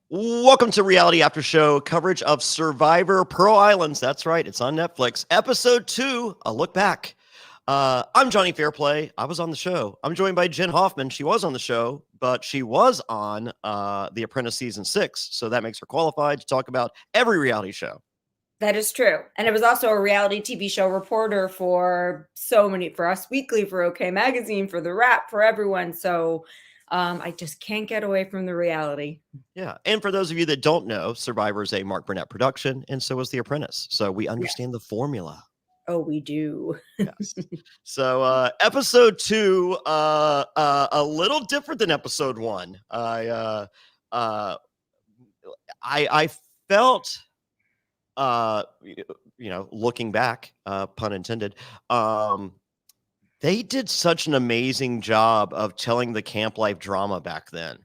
Welcome to Reality After Show coverage of Survivor Pearl Islands. That's right, it's on Netflix. Episode 2, a look back. I'm Jonny Fairplay. I was on the show. I'm joined by Jenn Hoffman. She was on the show, but she was on The Apprentice Season 6, so that makes her qualified to talk about every reality show. That is true. And it was also a reality TV show reporter for Us Weekly, for OK Magazine, for The Wrap, for everyone. So I just can't get away from the reality. Yeah. And for those of you that don't know, Survivor is a Mark Burnett production, and so is The Apprentice. So we understand the formula. Oh, we do. Yes. So episode 2, a little different than episode 1. I felt, looking back, pun intended, they did such an amazing job of telling the camp life drama back then.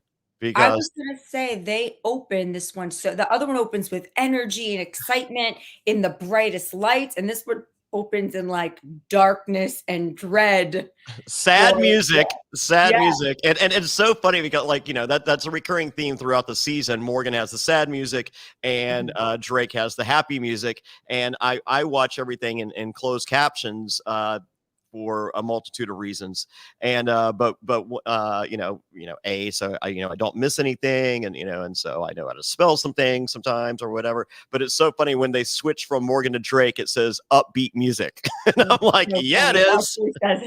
I was going to say they opened this one. So the other one opens with energy and excitement in the brightest lights. And this one opens in like darkness and dread. Sad music. And it's so funny because that's a recurring theme throughout the season. Morgan has the sad music and Drake has the happy music. And I watch everything in closed captions for a multitude of reasons. And so I don't miss anything, and so I know how to spell some things sometimes or whatever. But it's so funny when they switch from Morgan to Drake, it says upbeat music. And I'm like, yeah, it is. It says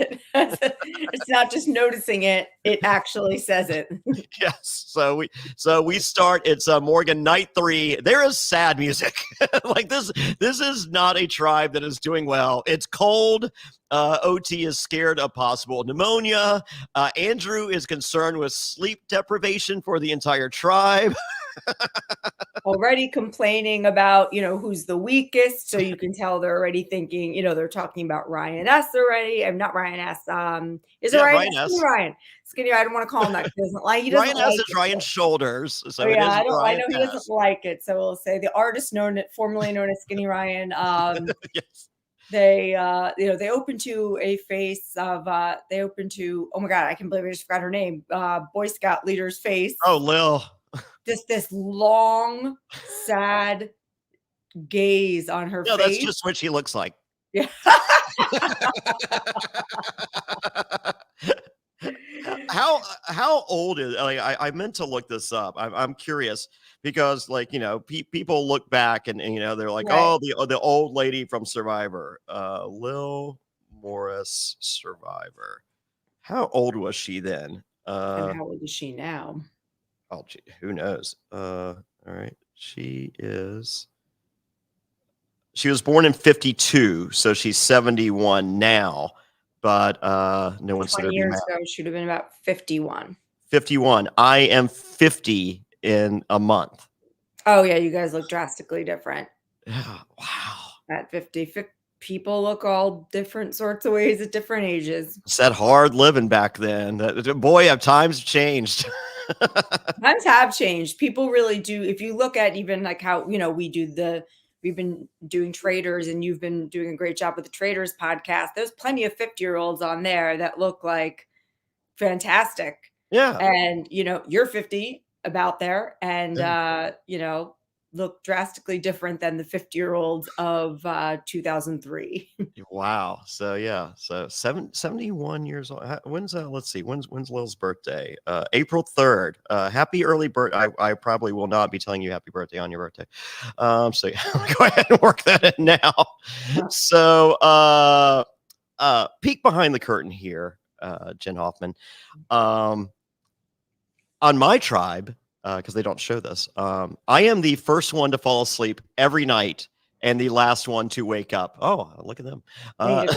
it. It's not just noticing it, it actually says it. Yes. So we start, it's Morgan night 3. There is sad music. Like this is not a tribe that is doing well. It's cold. OT is scared of possible pneumonia. Andrew is concerned with sleep deprivation for the entire tribe. Already complaining about, who's the weakest. So you can tell they're already thinking, they're talking about Ryan S. already. I'm not Ryan S. Is it Ryan S? Skinny Ryan. I don't want to call him that. He doesn't like. Ryan S. is Ryan's shoulders. So yeah, I know he doesn't like it. So we'll say the artist formerly known as Skinny Ryan. Yes. They open to a face of oh my God, I can't believe I just forgot her name. Boy Scout leader's face. Oh, Lil. Just this long, sad gaze on her face. That's just what she looks like. Yeah. How old is I meant to look this up. I'm curious because people look back and they're like, right. Oh, the old lady from Survivor, Lil Morris Survivor. How old was she then? And how old is she now? Oh, gee, who knows? All right, she was born in 52, so she's 71 now. But no one said 20 years ago, she would have been about 51. 51. I am 50 in a month. Oh, yeah. You guys look drastically different. Yeah. Wow. At 50, people look all different sorts of ways at different ages. It's that hard living back then. Boy, times have changed. Times have changed. People really do. If you look at even like how, we've been doing Traders, and you've been doing a great job with the Traders podcast. There's plenty of 50-year-olds on there that look like fantastic. Yeah. And, you're 50 about there and, look drastically different than the 50-year-olds of 2003. Wow. So, yeah. So 71 years old. When's let's see. When's Lil's birthday? April 3rd. Happy early birthday. I probably will not be telling you happy birthday on your birthday. So yeah, go ahead and work that in now. So peek behind the curtain here, Jenn Hoffman. On my tribe, because they don't show this, I am the first one to fall asleep every night and the last one to wake up. Oh, look at them. I need a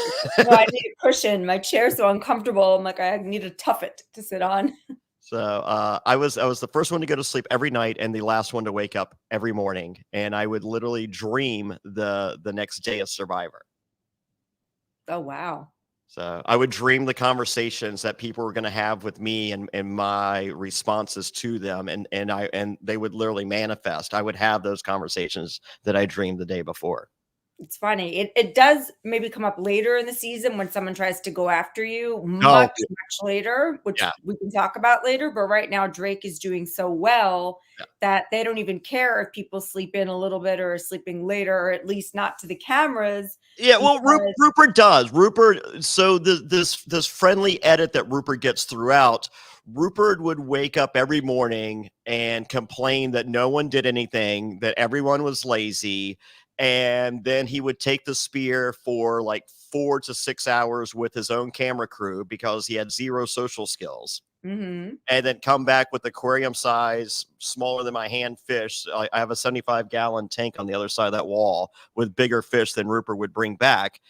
cushion. My chair's so uncomfortable. I'm like, I need a tuffet to sit on. So I was the first one to go to sleep every night and the last one to wake up every morning. And I would literally dream the next day of Survivor. Oh, wow. So I would dream the conversations that people were going to have with me and my responses to them. And they would literally manifest. I would have those conversations that I dreamed the day before. It's funny. It does maybe come up later in the season when someone tries to go after you Oh, much later, which yeah. we can talk about later. But right now, Drake is doing so well that they don't even care if people sleep in a little bit or are sleeping later, or at least not to the cameras. Yeah, well, Rupert does. Rupert, so this friendly edit that Rupert gets throughout, Rupert would wake up every morning and complain that no one did anything, that everyone was lazy, and then he would take the spear for like 4 to 6 hours with his own camera crew because he had zero social skills. Mm-hmm. And then come back with aquarium size, smaller than my hand fish. I have a 75-gallon tank on the other side of that wall with bigger fish than Rupert would bring back.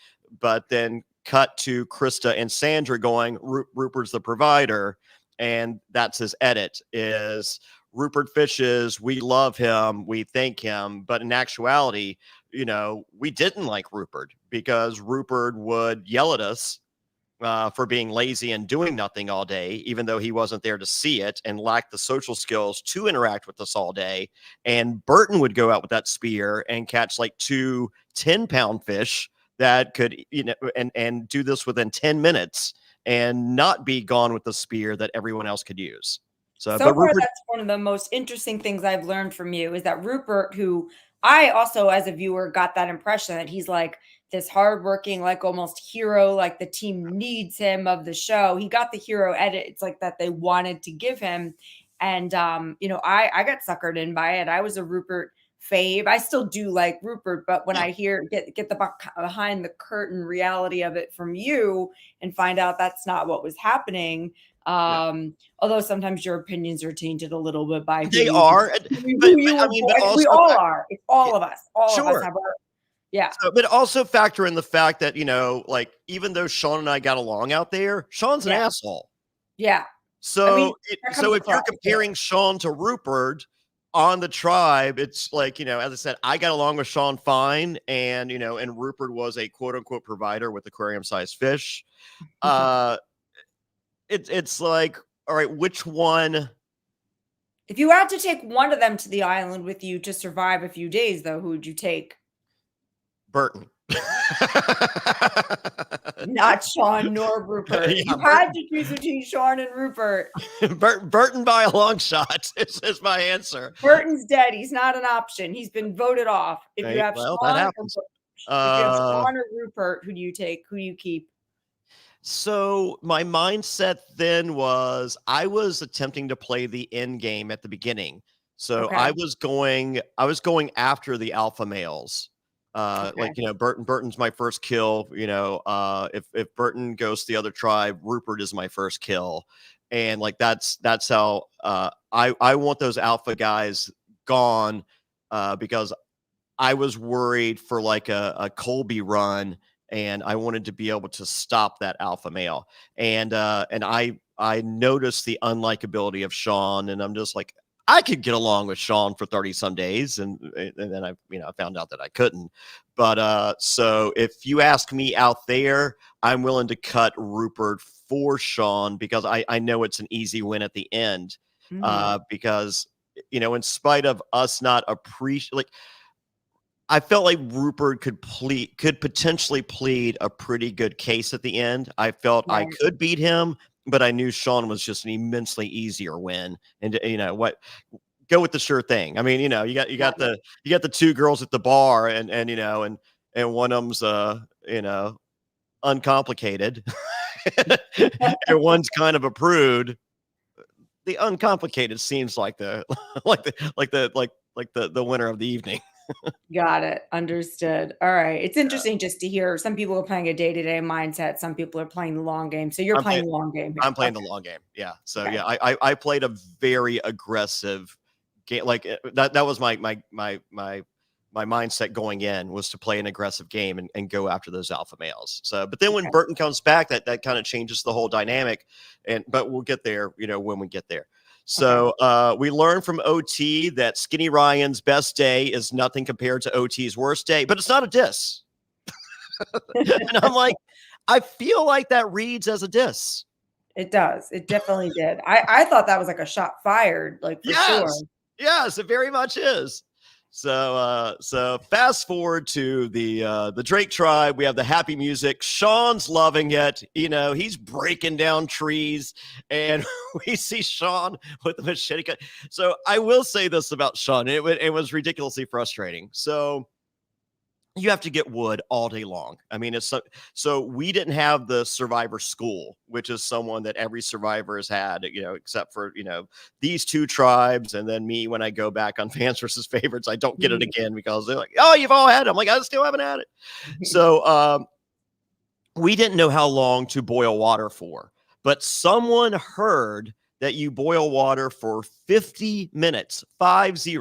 But then cut to Krista and Sandra going, Rupert's the provider. And that's his edit is Rupert fishes. We love him. We thank him. But in actuality, we didn't like Rupert because Rupert would yell at us for being lazy and doing nothing all day, even though he wasn't there to see it and lacked the social skills to interact with us all day. And Burton would go out with that spear and catch like 2 10-pound fish that could, and do this within 10 minutes and not be gone with the spear that everyone else could use. So But far, Rupert, that's one of the most interesting things I've learned from you is that Rupert, who I also, as a viewer, got that impression that he's like this hardworking, like almost hero, like the team needs him of the show. He got the hero edit. It's like that they wanted to give him. And, I got suckered in by it. I was a Rupert fave. I still do like Rupert, but when I get the behind the curtain reality of it from you and find out that's not what was happening, although sometimes your opinions are tainted a little bit by they are, we all are. It's all of us. All of us have our So, but also factor in the fact that, like, even though Sean and I got along out there, Sean's an asshole. Yeah. So, if you're comparing Sean to Rupert on the tribe, it's like, as I said, I got along with Sean fine. And, and Rupert was a quote unquote provider with aquarium sized fish. It's like, all right, which one? If you had to take one of them to the island with you to survive a few days, though, who would you take? Burton. Not Sean nor Rupert. You had to choose between Sean and Rupert. Burton by a long shot is my answer. Burton's dead. He's not an option. He's been voted off. If you have Sean, that happens. If you have Sean or Rupert, who do you take? Who do you keep? So my mindset then was I was attempting to play the end game at the beginning. So I was going after the alpha males. Like, Burton's my first kill. If Burton goes to the other tribe, Rupert is my first kill. And like, that's how I want those alpha guys gone because I was worried for like a Colby run. And I wanted to be able to stop that alpha male. And I noticed the unlikability of Sean, and I'm just like, I could get along with Sean for 30 some days. And then I found out that I couldn't. But so if you ask me out there, I'm willing to cut Rupert for Sean because I know it's an easy win at the end. Because, in spite of us not appreciate, I felt like Rupert could potentially plead a pretty good case at the end. I felt I could beat him, but I knew Sean was just an immensely easier win. And go with the sure thing. I mean, you got the 2 girls at the bar, and one of them's uncomplicated, and one's kind of a prude. The uncomplicated seems like the winner of the evening. Got it. Understood. All right. It's interesting just to hear some people are playing a day-to-day mindset. Some people are playing the long game. So you're playing the long game. Here. I'm playing the long game. Yeah. So I played a very aggressive game. Like that was my mindset going in, was to play an aggressive game and go after those alpha males. So, but then when Burton comes back, that kind of changes the whole dynamic. But we'll get there, when we get there. So we learned from OT that Skinny Ryan's best day is nothing compared to OT's worst day, but it's not a diss. And I'm like, I feel like that reads as a diss. It does. It definitely did. I thought that was like a shot fired, like for sure. Yes, it very much is. So fast forward to the Drake tribe. We have the happy music. Sean's loving it. You know, he's breaking down trees, and we see Sean with the machete cut. So I will say this about Sean. It was ridiculously frustrating. So you have to get wood all day long. I mean, it's so we didn't have the survivor school, which is someone that every survivor has had, you know, except for, you know, these two tribes. And then me, when I go back on fans versus favorites, I don't get it again because they're like, oh, you've all had it. I'm like, I still haven't had it. So we didn't know how long to boil water for, but someone heard that you boil water for 50 minutes, 50.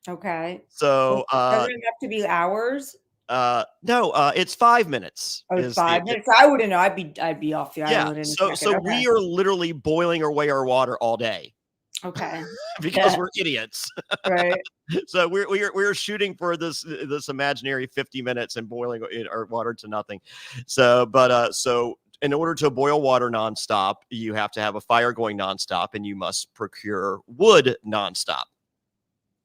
Okay. So does it have to be hours? No, it's 5 minutes. Oh, it's 5 minutes. I wouldn't know. I'd be off the island in a second. So okay. We are literally boiling away our water all day. Okay. Because we're idiots. Right. So we're shooting for this imaginary 50 minutes and boiling our water to nothing. So in order to boil water nonstop, you have to have a fire going nonstop, and you must procure wood nonstop.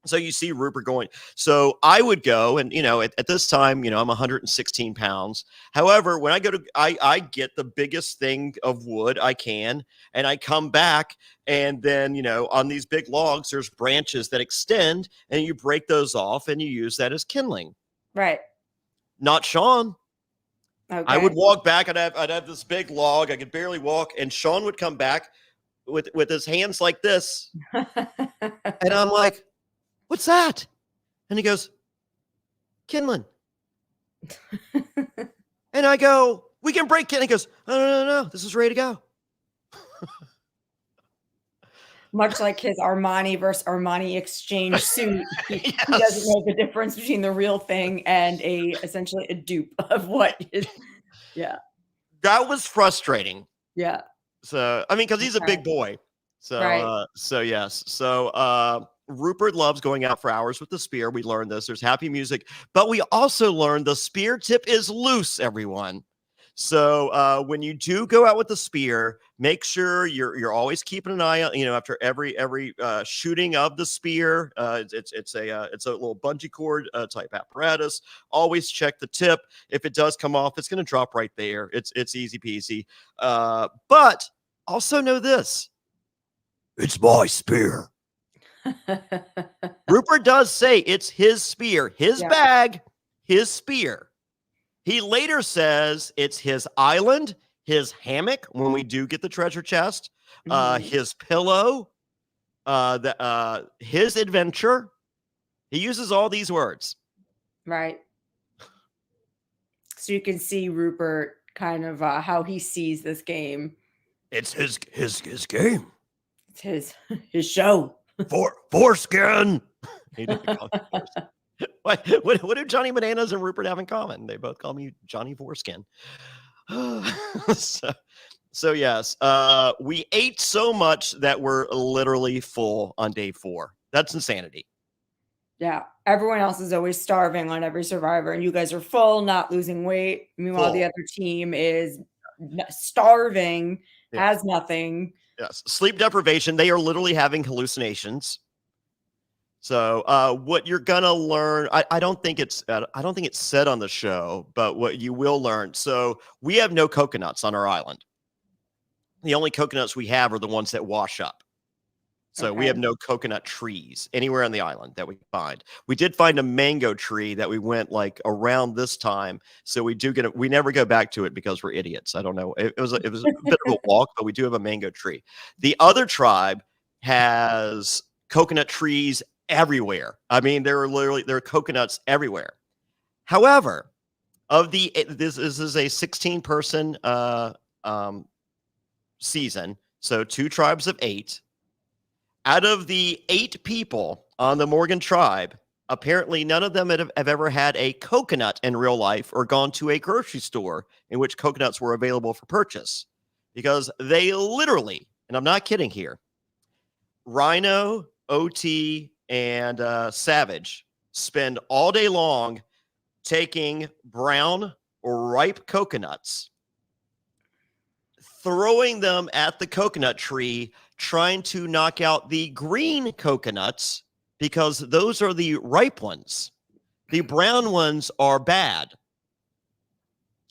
So you see Rupert going. So I would go, and, you know, at this time, you know, I'm 116 pounds. However, when I go to, I get the biggest thing of wood I can, and I come back, and then, you know, on these big logs, there's branches that extend, and you break those off, and you use that as kindling. Right. Not Sean. Okay. I would walk back. I'd have this big log. I could barely walk, and Sean would come back with his hands like this, and I'm like, what's that? And he goes, kindling. And I go, we can break kindling. He goes, no, this is ready to go. Much like his Armani versus Armani exchange suit, he doesn't know the difference between the real thing and essentially a dupe of what is. Yeah. That was frustrating. Yeah. So, I mean, because he's a big boy. So, right. Yes. So, Rupert loves going out for hours with the spear. We learned this. There's happy music, but we also learned the spear tip is loose, everyone. So when you do go out with the spear, make sure you're always keeping an eye on, you know, after every shooting of the spear. It's a little bungee cord type apparatus. Always check the tip. If it does come off, it's going to drop right there. It's easy peasy. But also know this: it's my spear. Rupert does say it's his spear, his bag, his spear. He later says it's his island, his hammock when we do get the treasure chest, his pillow, his adventure. He uses all these words. Right. So you can see Rupert kind of how he sees this game. It's his game. It's his show. Foreskin. What do Johnny Bananas and Rupert have in common? They both call me Johnny Foreskin. So yes, we ate so much that we're literally full on day 4. That's insanity. Yeah, everyone else is always starving on every survivor, and you guys are full, not losing weight. Meanwhile, the other team is starving, has nothing. Yes, sleep deprivation. They are literally having hallucinations. So what you're gonna learn, I don't think it's said on the show, but what you will learn. So we have no coconuts on our island. The only coconuts we have are the ones that wash up. So we have no coconut trees anywhere on the island that we find. We did find a mango tree that we went like around this time. So we never go back to it because we're idiots. I don't know. It was a bit of a walk, but we do have a mango tree. The other tribe has coconut trees everywhere. I mean, there are coconuts everywhere. However, this is a 16-person season. So 2 tribes of 8. Out of the 8 people on the Morgan tribe, apparently none of them have ever had a coconut in real life or gone to a grocery store in which coconuts were available for purchase, because they literally, and I'm not kidding here, Rhino, OT, and Savage spend all day long taking brown or ripe coconuts, throwing them at the coconut tree, trying to knock out the green coconuts because those are the ripe ones. The brown ones are bad.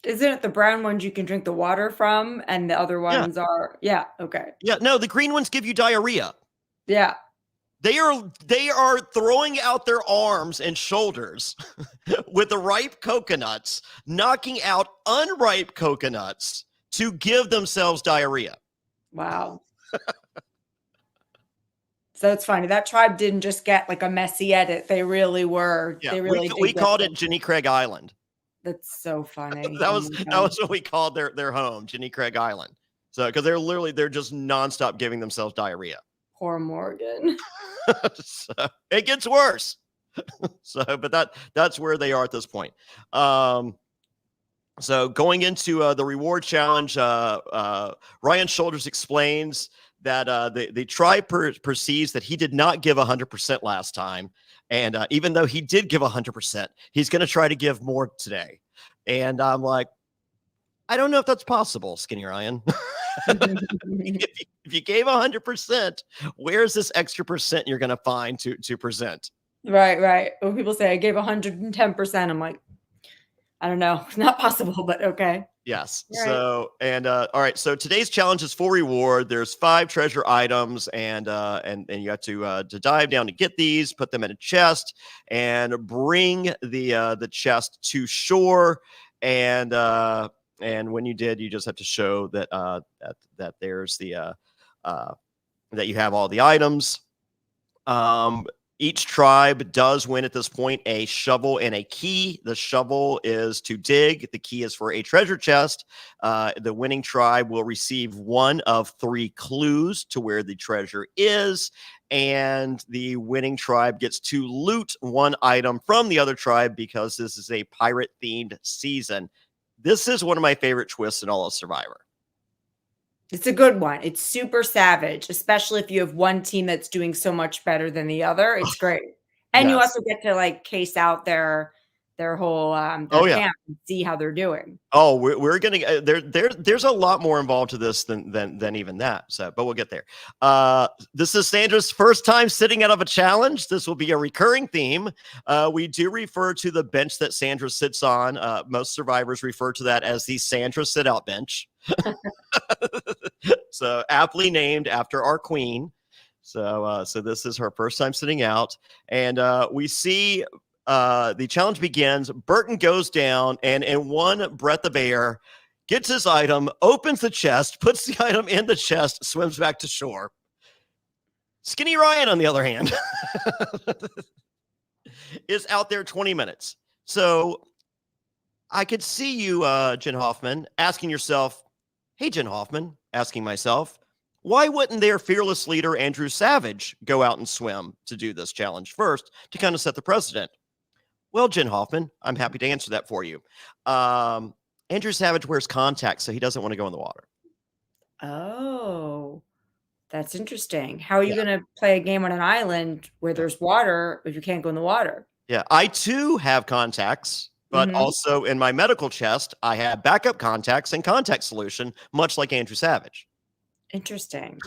Isn't it the brown ones you can drink the water from, and the other ones are okay. Yeah, no, the green ones give you diarrhea. Yeah. They are throwing out their arms and shoulders with the ripe coconuts, knocking out unripe coconuts to give themselves diarrhea. Wow. So it's funny. That tribe didn't just get like a messy edit. They really were. Yeah, They really we did called it Jenny Craig Island. That's so funny. that was what we called their home, Jenny Craig Island. So because they're just nonstop giving themselves diarrhea. Poor Morgan. So, it gets worse. But that's where they are at this point. So going into the reward challenge, Ryan Shoulders explains that the tribe perceives that he did not give 100% last time. And even though he did give 100%, he's going to try to give more today. And I'm like, I don't know if that's possible, Skinny Ryan. if you gave 100%, where's this extra percent you're going to find to present? Right. When people say I gave 110%, I'm like, I don't know. It's not possible, but okay. Yes. Right. So, and all right. So today's challenge is full reward. There's 5 treasure items, and you have to dive down to get these, put them in a chest, and bring the chest to shore. And when you did, you just have to show that that there's the that you have all the items. Each tribe does win at this point a shovel and a key. The shovel is to dig. The key is for a treasure chest. The winning tribe will receive 1 of 3 clues to where the treasure is. And the winning tribe gets to loot 1 item from the other tribe because this is a pirate-themed season. This is one of my favorite twists in all of Survivor. It's a good one. It's super savage, especially if you have one team that's doing so much better than the other. It's great. And you also get to like case out their whole camp and see how they're doing. Oh, we're gonna there's a lot more involved to this than even that. So, but we'll get there. This is Sandra's first time sitting out of a challenge. This will be a recurring theme. We do refer to the bench that Sandra sits on. Most survivors refer to that as the Sandra sit out bench. So aptly named after our queen. So this is her first time sitting out, and we see the challenge begins. Burton goes down, and in one breath of air, gets his item, opens the chest, puts the item in the chest, swims back to shore. Skinny Ryan, on the other hand, is out there 20 minutes. So I could see you, Jenn Hoffman, asking yourself, hey, Jenn Hoffman, asking myself, why wouldn't their fearless leader, Andrew Savage, go out and swim to do this challenge first to kind of set the precedent? Well, Jenn Hoffman, I'm happy to answer that for you. Andrew Savage wears contacts, so he doesn't want to go in the water. Oh, that's interesting. How are you going to play a game on an island where there's water if you can't go in the water? Yeah, I too have contacts, but also in my medical chest, I have backup contacts and contact solution, much like Andrew Savage. Interesting.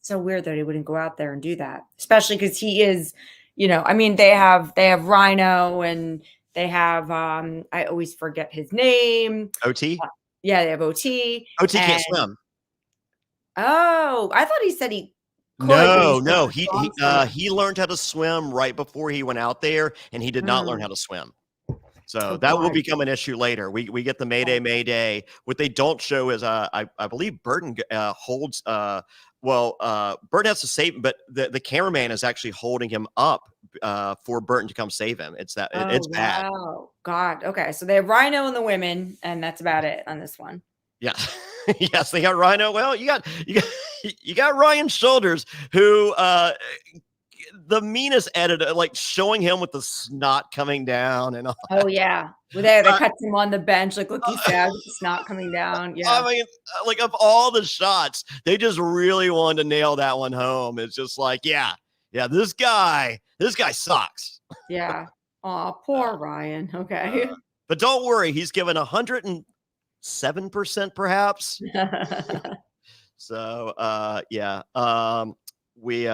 So weird that he wouldn't go out there and do that, especially because he is, I mean, they have Rhino, and they have I always forget his name. OT? Yeah, they have OT. OT can't swim. Oh, I thought he said he could. No. He learned how to swim right before he went out there, and he did not learn how to swim. So that will become an issue later. We get the Mayday. What they don't show is I believe Burton holds Burton has to save him, but the cameraman is actually holding him up for Burton to come save him. It's bad. Oh God. Okay. So they have Rhino and the women, and that's about it on this one. Yeah. Yes, they got Rhino. Well, you got Ryan Shoulders, who the meanest editor, like showing him with the snot coming down and all. Oh yeah, they cut him on the bench, like looking sad with the snot coming down. Yeah, I mean, like of all the shots, they just really wanted to nail that one home. It's just like, yeah, this guy sucks. Yeah. Oh, poor Ryan. Okay, but don't worry, he's given 107%, perhaps. So, we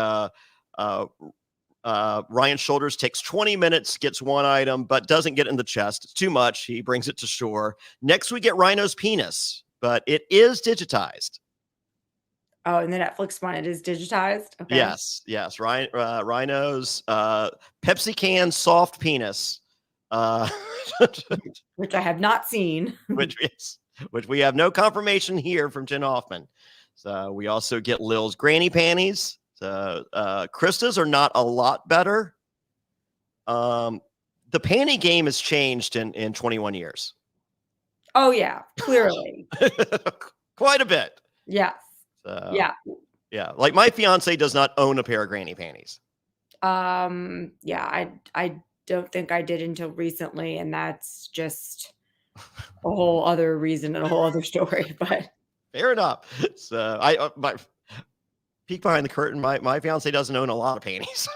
Ryan Shoulders takes 20 minutes, gets one item, but doesn't get in the chest. It's too much. He brings it to shore. Next, we get Rhino's penis, but it is digitized. Oh, and the Netflix one, it is digitized? Okay. Yes. Rhino's Pepsi can soft penis. Which I have not seen. which we have no confirmation here from Jenn Hoffman. So we also get Lil's granny panties. So Krista's are not a lot better. The panty game has changed in 21 years. Oh yeah, clearly. Quite a bit. Yes. Yeah. Like my fiance does not own a pair of granny panties. Yeah, I don't think I did until recently, and that's just a whole other reason and a whole other story. But fair enough. So my peek behind the curtain. My fiance doesn't own a lot of panties.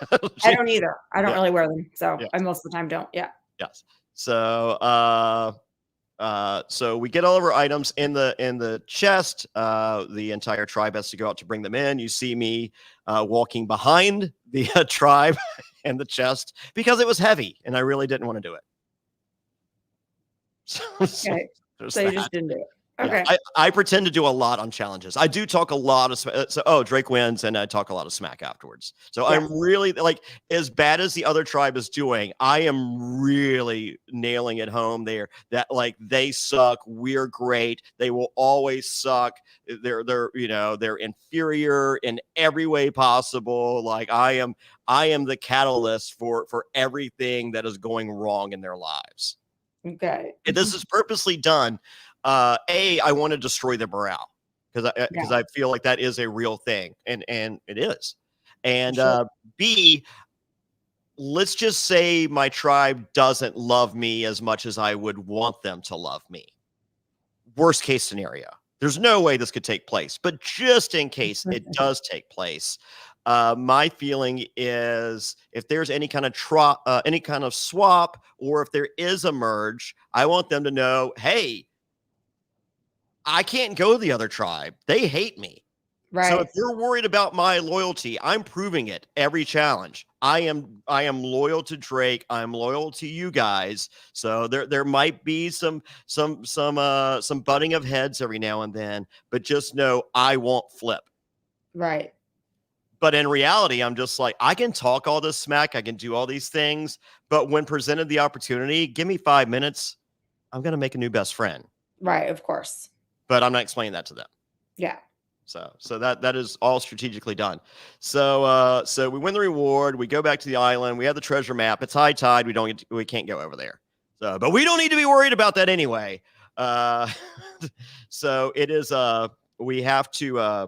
I don't either. I don't really wear them, so I most of the time don't. Yeah. Yes. So so we get all of our items in the chest. The entire tribe has to go out to bring them in. You see me walking behind the tribe and the chest because it was heavy and I really didn't want to do it. So you just didn't do it. Okay. Yeah, I pretend to do a lot on challenges. I do talk a lot of Drake wins and I talk a lot of smack afterwards. So I'm really like, as bad as the other tribe is doing, I am really nailing it home there that like they suck. We're great. They will always suck. They're inferior in every way possible. Like I am the catalyst for everything that is going wrong in their lives. Okay. And this is purposely done. I want to destroy their morale because I feel like that is a real thing, and it is. And B, let's just say my tribe doesn't love me as much as I would want them to love me. Worst case scenario. There's no way this could take place, but just in case it does take place, my feeling is if there's any kind of swap, or if there is a merge, I want them to know, hey, I can't go the other tribe. They hate me. Right. So if you're worried about my loyalty, I'm proving it every challenge. I am loyal to Drake. I'm loyal to you guys. So there might be some butting of heads every now and then, but just know I won't flip. Right. But in reality, I'm just like, I can talk all this smack. I can do all these things. But when presented the opportunity, give me 5 minutes. I'm going to make a new best friend. Right. Of course. But I'm not explaining that to them. Yeah. So that is all strategically done. So we win the reward. We go back to the island. We have the treasure map. It's high tide. We can't go over there. So, but we don't need to be worried about that anyway. So it is. We have to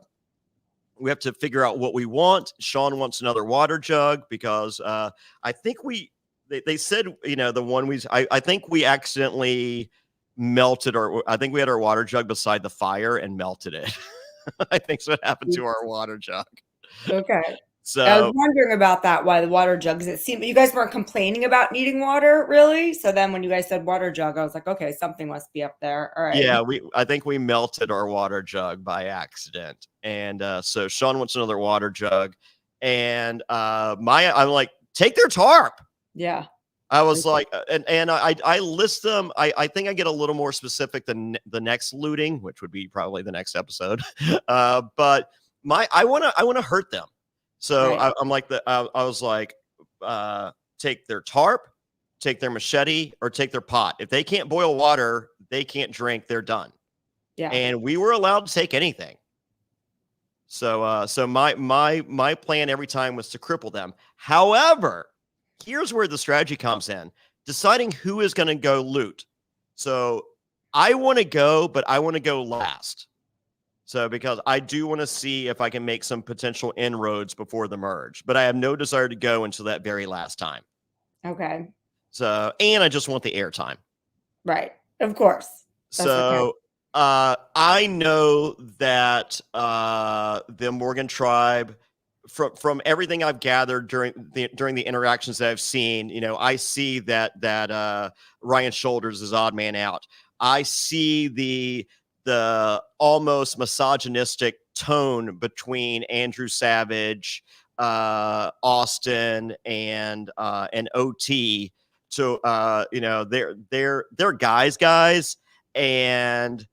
figure out what we want. Sean wants another water jug because I think they said, the one I think we accidentally melted I think we had our water jug beside the fire and melted it. I think so. What happened to our water jug. Okay. So I was wondering about that, why the water jugs. It seemed you guys weren't complaining about needing water, really. So then when you guys said water jug, I was like, okay, something must be up there. All right. Yeah, I think we melted our water jug by accident. And so Sean wants another water jug. And I'm like, take their tarp. Yeah. I was like, and I list them. I think I get a little more specific than the next looting, which would be probably the next episode. But I want to hurt them. So right. I'm like I was like, take their tarp, take their machete, or take their pot. If they can't boil water, they can't drink. They're done. Yeah. And we were allowed to take anything. So my plan every time was to cripple them. However, here's where the strategy comes in, deciding who is going to go loot. So I want to go, but I want to go last. So because I do want to see if I can make some potential inroads before the merge, but I have no desire to go until that very last time. Okay. So, and I just want the airtime. Right. Of course. That's so I know that the Morgan tribe, from everything I've gathered during the interactions that I've seen, I see that Ryan Shoulders is odd man out. I see the almost misogynistic tone between Andrew Savage, Austin and OT to they're guys, and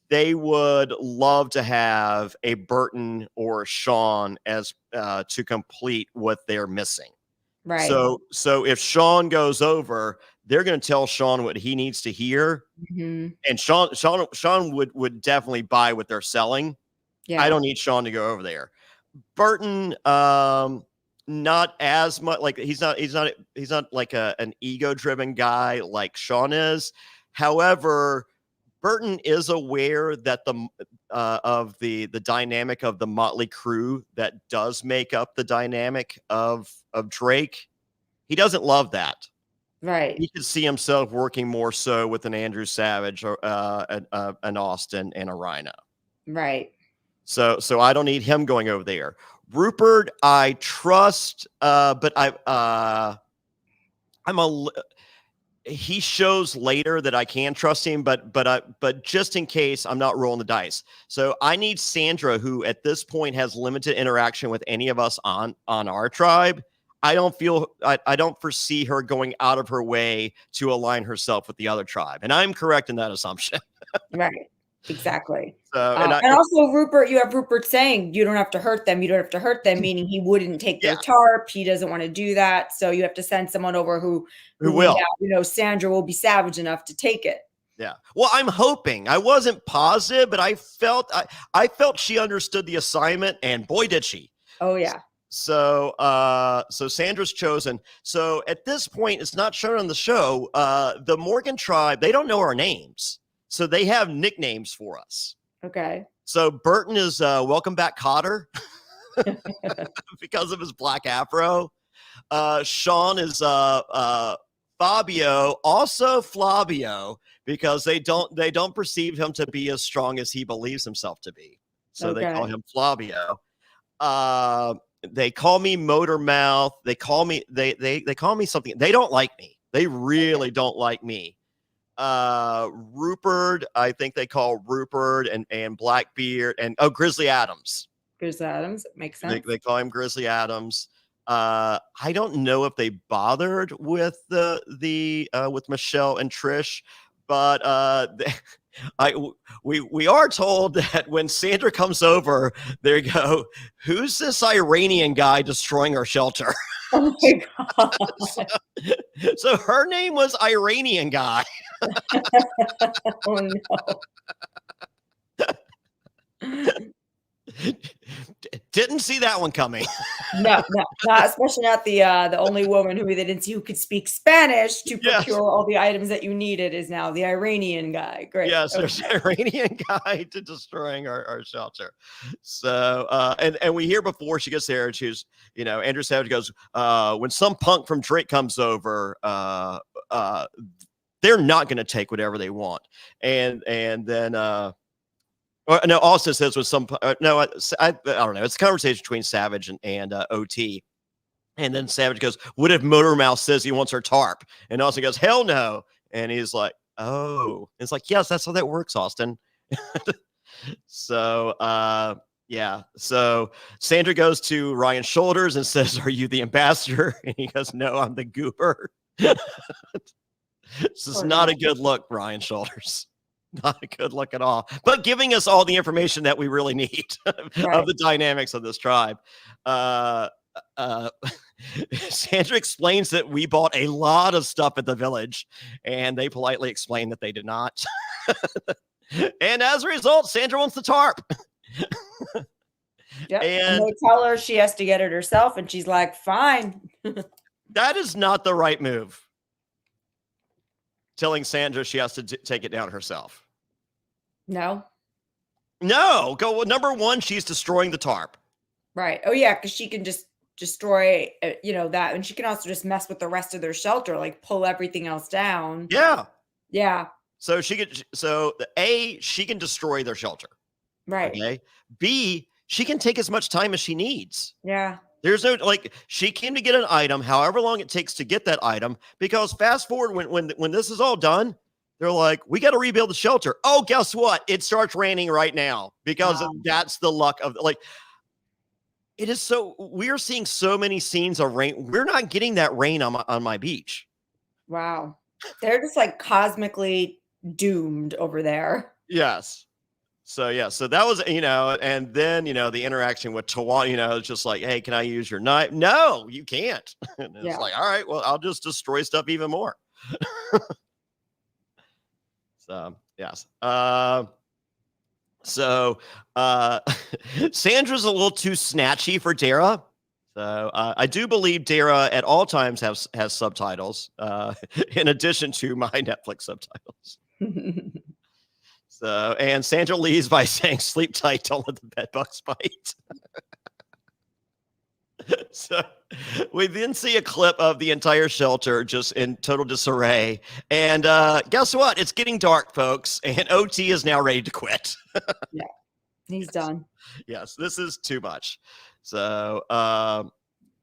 they would love to have a Burton or Sean as to complete what they're missing. Right. So if Sean goes over, they're going to tell Sean what he needs to hear, and Sean would definitely buy what they're selling. Yeah. I don't need Sean to go over there. Burton, not as much. Like he's not like an ego-driven guy like Sean is. However, Burton is aware that of the dynamic of the Motley Crew that does make up the dynamic of Drake. He doesn't love that. Right. He could see himself working more so with an Andrew Savage or an Austin and a Rhino. Right. So I don't need him going over there. Rupert, I trust, but he shows later that I can trust him, but just in case, I'm not rolling the dice. So I need Sandra, who at this point has limited interaction with any of us on our tribe. I don't foresee her going out of her way to align herself with the other tribe, and I'm correct in that assumption. Right. Exactly. So, and also Rupert, you have Rupert saying you don't have to hurt them. You don't have to hurt them, meaning he wouldn't take their tarp. He doesn't want to do that. So you have to send someone over who will. Sandra will be savage enough to take it. Yeah. Well, I'm hoping. I wasn't positive, but I felt she understood the assignment, and boy, did she. Oh yeah. So Sandra's chosen. So at this point, it's not shown on the show. The Morgan tribe, they don't know our names. So they have nicknames for us. Okay. So Burton is Welcome Back Cotter because of his black afro. Sean is Fabio, also Flavio, because they don't perceive him to be as strong as he believes himself to be. So they call him Flavio. They call me Motor Mouth. They call me something. They don't like me. They really don't like me. Rupert, I think they call Rupert and Blackbeard and Grizzly Adams. Grizzly Adams makes sense. They call him Grizzly Adams. I don't know if they bothered with with Michelle and Trish, but we are told that when Sandra comes over, they go, "Who's this Iranian guy destroying our shelter?" Oh my god! So her name was Iranian guy. Oh no! Didn't see that one coming. No, not especially not the only woman who they didn't see who could speak Spanish to procure all the items that you needed is now the Iranian guy. Great. Yes, there's an Iranian guy to destroying our shelter. So and we hear before she gets there, she's Andrew Savage goes, when some punk from Drake comes over, they're not going to take whatever they want, and then. No, Austin says with some I don't know. It's a conversation between Savage and OT, and then Savage goes, "What if Motor Mouth says he wants her tarp?" And Austin goes, "Hell no!" And he's like, "Oh," it's like, "Yes, that's how that works, Austin." So so Sandra goes to Ryan's shoulders and says, "Are you the ambassador?" And he goes, "No, I'm the goober." This is not a good look, Ryan Shoulders. Not a good look at all, but giving us all the information that we really need of the dynamics of this tribe. Sandra explains that we bought a lot of stuff at the village, and they politely explain that they did not. And as a result, Sandra wants the tarp. Yep. And they tell her she has to get it herself, and she's like, "Fine." That is not the right move. Telling Sandra she has to take it down herself. No. Go number one. She's destroying the tarp. Right. Oh yeah, because she can just destroy, that, and she can also just mess with the rest of their shelter, like pull everything else down. Yeah. Yeah. So she can destroy their shelter. Right. Okay. B, she can take as much time as she needs. Yeah. There's no she came to get an item, however long it takes to get that item, because fast forward when this is all done, they're like, we got to rebuild the shelter. Oh, guess what? It starts raining right now because that's the luck of It is so, we are seeing so many scenes of rain. We're not getting that rain on my beach. Wow. They're just like cosmically doomed over there. Yes. So yeah, so that was, and then, the interaction with Tawana, it's just like, hey, can I use your knife? No, you can't. And it's Yeah. like, all right, well, I'll just destroy stuff even more. So yes. So Sandra's a little too snatchy for Dara. So I do believe Dara at all times has subtitles, in addition to my Netflix subtitles. So, and Sandra leaves by saying, sleep tight, don't let the bed bugs bite. So we then see a clip of the entire shelter just in total disarray. And guess what? It's getting dark, folks. And OT is now ready to quit. Yeah, he's done. Yes, this is too much. So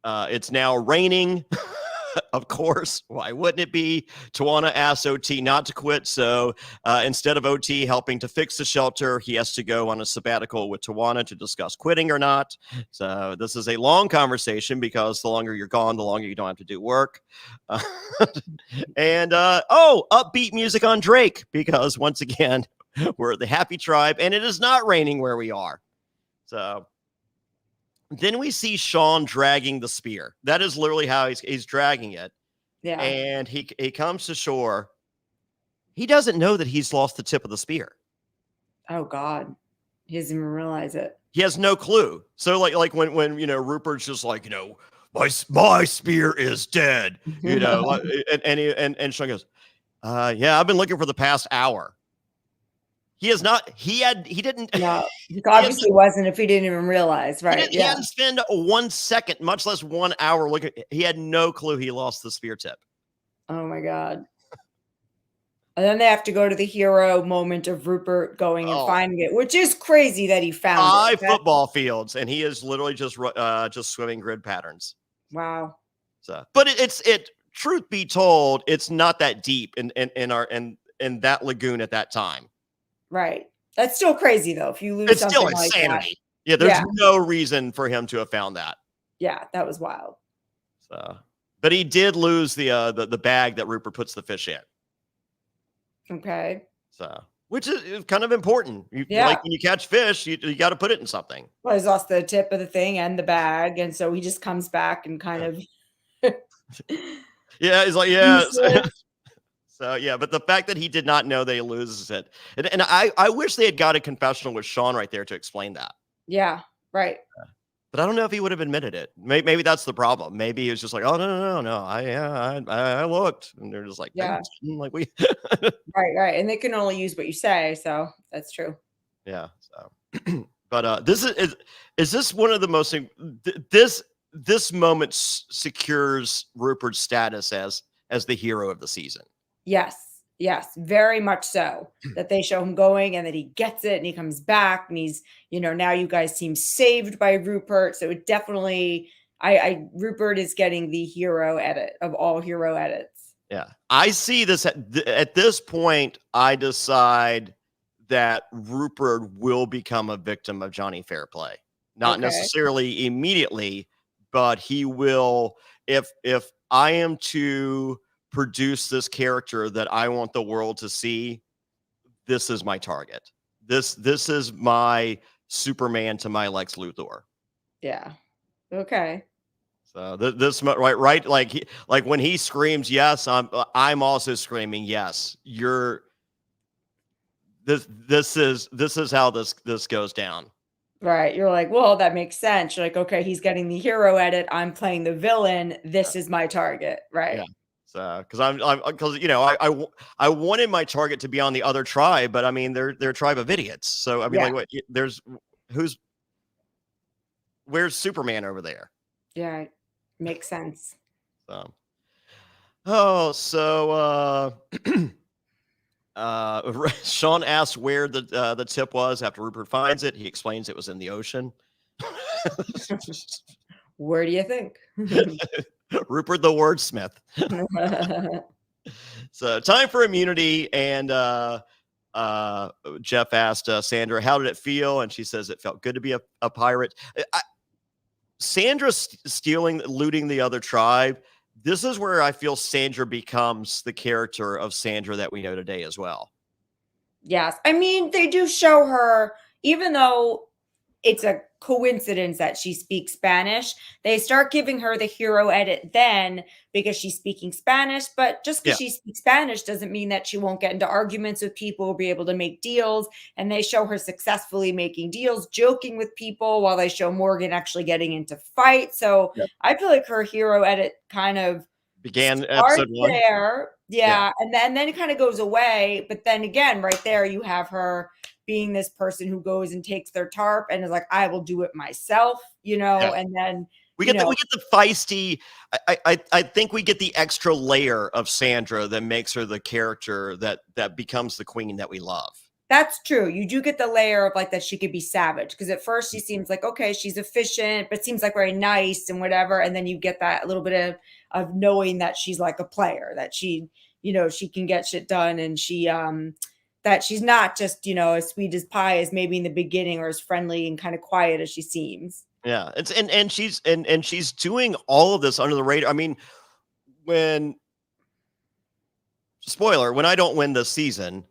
it's now raining. Of course, why wouldn't it be? Tawana asks OT not to quit, so instead of OT helping to fix the shelter, he has to go on a sabbatical with Tawana to discuss quitting or not. So this is a long conversation because the longer you're gone, the longer you don't have to do work. And upbeat music on Drake, because once again, we're the happy tribe, and it is not raining where we are. So then we see Sean dragging the spear. That is literally how he's dragging it. Yeah. And he comes to shore. He doesn't know that he's lost the tip of the spear. Oh God. He doesn't even realize it. He has no clue. So like when Rupert's just like, my spear is dead. And Sean goes, yeah, I've been looking for the past hour. He has not. He didn't. No, he obviously wasn't. If he didn't even realize, right? He hadn't spent 1 second, much less 1 hour looking. He had no clue he lost the spear tip. Oh my God! And then they have to go to the hero moment of Rupert going and finding it, which is crazy that he found 5 football fields, and he is literally just swimming grid patterns. Wow. So, but it. Truth be told, it's not that deep in that lagoon at that time. Right. That's still crazy though. If you lose, it's something still like insanity. That. Yeah, there's no reason for him to have found that. Yeah, that was wild. So, but he did lose the bag that Rupert puts the fish in. Okay. So, which is kind of important. Like when you catch fish, you got to put it in something. Well, he's lost the tip of the thing and the bag, and so he just comes back and kind of. Yeah, he's like, yeah. So, yeah, but the fact that he did not know that he loses it. And I wish they had got a confessional with Sean right there to explain that. Yeah, right. But I don't know if he would have admitted it. Maybe that's the problem. Maybe he was just like, oh, no. I looked. And they're just like, yeah. Like we. Right. And they can only use what you say. So that's true. Yeah. So, but this is this one of the most, this moment secures Rupert's status as the hero of the season. Yes, very much so. That they show him going and that he gets it and he comes back and he's, now you guys seem saved by Rupert. So it definitely, Rupert is getting the hero edit of all hero edits. Yeah. I see this at this point. I decide that Rupert will become a victim of Jonny Fairplay. Not necessarily immediately, but he will, if I am to produce this character that I want the world to see, this is my target. This is my Superman to my Lex Luthor. Yeah. Okay. So this right like when he screams yes, I'm also screaming yes. This is how this goes down. Right. You're like, well, that makes sense. You're like, okay, he's getting the hero edit. I'm playing the villain. This is my target. Right. Yeah. So, because I wanted my target to be on the other tribe, but I mean they're a tribe of idiots. So I mean, where's Superman over there? Yeah, makes sense. Sean asks where the tip was after Rupert finds it. He explains it was in the ocean. Where do you think? Rupert the wordsmith. So time for immunity, and Jeff asked Sandra, how did it feel? And she says it felt good to be a pirate. Sandra looting the other tribe. This is where I feel Sandra becomes the character of Sandra that we know today as well. Yes. I mean, they do show her, even though it's a coincidence that she speaks Spanish, they start giving her the hero edit then because she's speaking Spanish. But just because she speaks Spanish doesn't mean that she won't get into arguments with people or be able to make deals. And they show her successfully making deals, joking with people, while they show Morgan actually getting into fights. So I feel like her hero edit kind of began episode 1 there. Yeah. And then it kind of goes away. But then again, right there, you have her being this person who goes and takes their tarp and is like, I will do it myself, and then we get the feisty. I think we get the extra layer of Sandra that makes her the character that becomes the queen that we love. That's true. You do get the layer of like that she could be savage, because at first she seems like, okay, she's efficient, but seems like very nice and whatever. And then you get that a little bit of knowing that she's like a player, that she can get shit done, and she that she's not just, as sweet as pie as maybe in the beginning, or as friendly and kind of quiet as she seems. Yeah. It's and she's doing all of this under the radar. I mean, when I don't win this season,